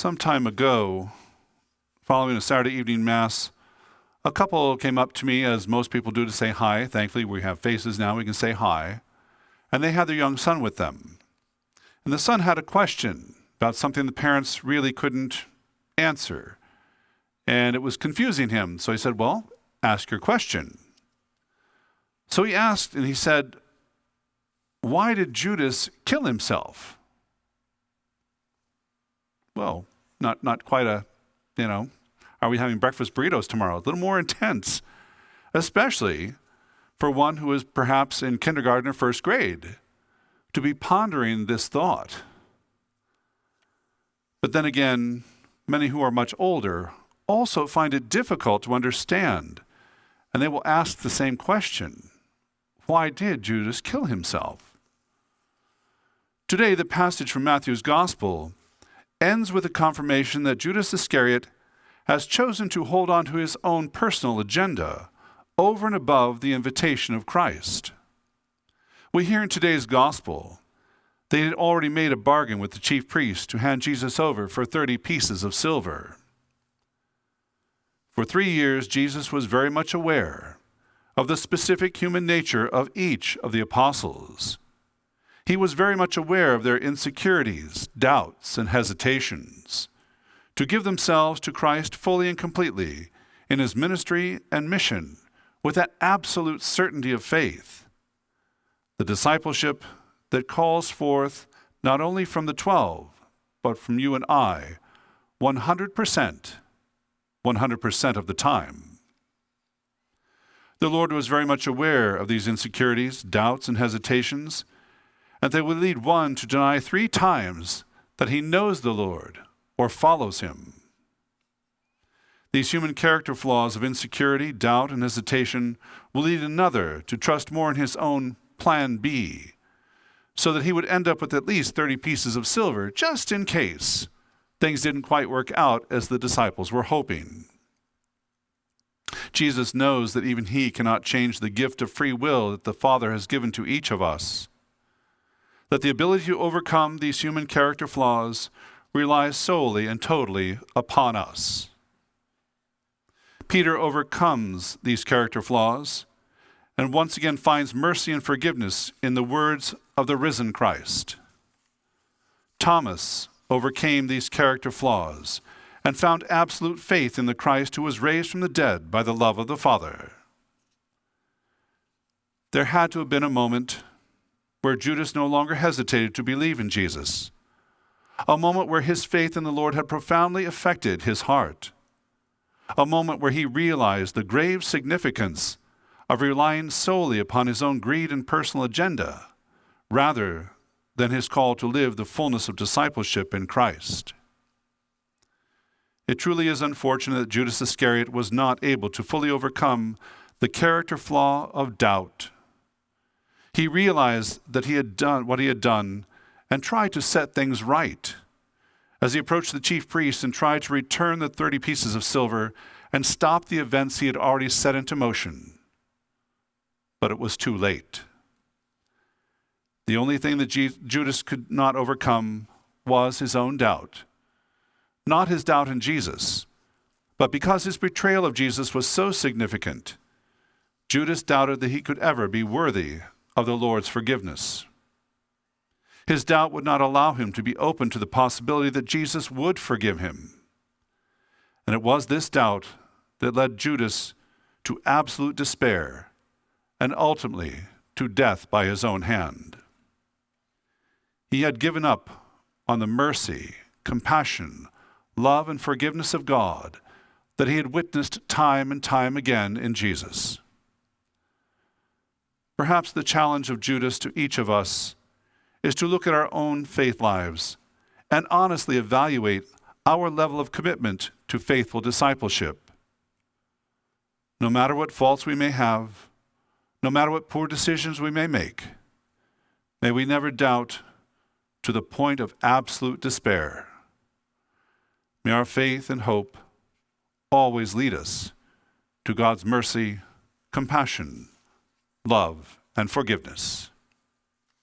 Some time ago, following a Saturday evening Mass, a couple came up to me, as most people do, to say hi. Thankfully, we have faces now, we can say hi. And they had their young son with them. And the son had a question about something the parents really couldn't answer. And it was confusing him. So he said, well, ask your question. So he asked, and he said, why did Judas kill himself? Well, not quite a, are we having breakfast burritos tomorrow? A little more intense, especially for one who is perhaps in kindergarten or first grade, to be pondering this thought. But then again, many who are much older also find it difficult to understand, and they will ask the same question. Why did Judas kill himself? Today, the passage from Matthew's Gospel ends with a confirmation that Judas Iscariot has chosen to hold on to his own personal agenda over and above the invitation of Christ. We hear in today's Gospel they had already made a bargain with the chief priest to hand Jesus over for 30 pieces of silver. For 3 years, Jesus was very much aware of the specific human nature of each of the apostles. He was very much aware of their insecurities, doubts, and hesitations to give themselves to Christ fully and completely in his ministry and mission with that absolute certainty of faith, the discipleship that calls forth not only from the 12, but from you and I, 100% of the time. The Lord was very much aware of these insecurities, doubts, and hesitations, and they would lead one to deny 3 times that he knows the Lord or follows him. These human character flaws of insecurity, doubt, and hesitation will lead another to trust more in his own plan B, so that he would end up with at least 30 pieces of silver, just in case things didn't quite work out as the disciples were hoping. Jesus knows that even he cannot change the gift of free will that the Father has given to each of us, that the ability to overcome these human character flaws relies solely and totally upon us. Peter overcomes these character flaws and once again finds mercy and forgiveness in the words of the risen Christ. Thomas overcame these character flaws and found absolute faith in the Christ who was raised from the dead by the love of the Father. There had to have been a moment where Judas no longer hesitated to believe in Jesus, a moment where his faith in the Lord had profoundly affected his heart, a moment where he realized the grave significance of relying solely upon his own greed and personal agenda, rather than his call to live the fullness of discipleship in Christ. It truly is unfortunate that Judas Iscariot was not able to fully overcome the character flaw of doubt. He realized that he had done what he had done and tried to set things right as he approached the chief priest and tried to return the 30 pieces of silver and stop the events he had already set into motion. But it was too late. The only thing that Judas could not overcome was his own doubt. Not his doubt in Jesus, but because his betrayal of Jesus was so significant, Judas doubted that he could ever be worthy of the Lord's forgiveness. His doubt would not allow him to be open to the possibility that Jesus would forgive him. And it was this doubt that led Judas to absolute despair and ultimately to death by his own hand. He had given up on the mercy, compassion, love, and forgiveness of God that he had witnessed time and time again in Jesus. Perhaps the challenge of Judas to each of us is to look at our own faith lives and honestly evaluate our level of commitment to faithful discipleship. No matter what faults we may have, no matter what poor decisions we may make, may we never doubt to the point of absolute despair. May our faith and hope always lead us to God's mercy, compassion, love, and forgiveness.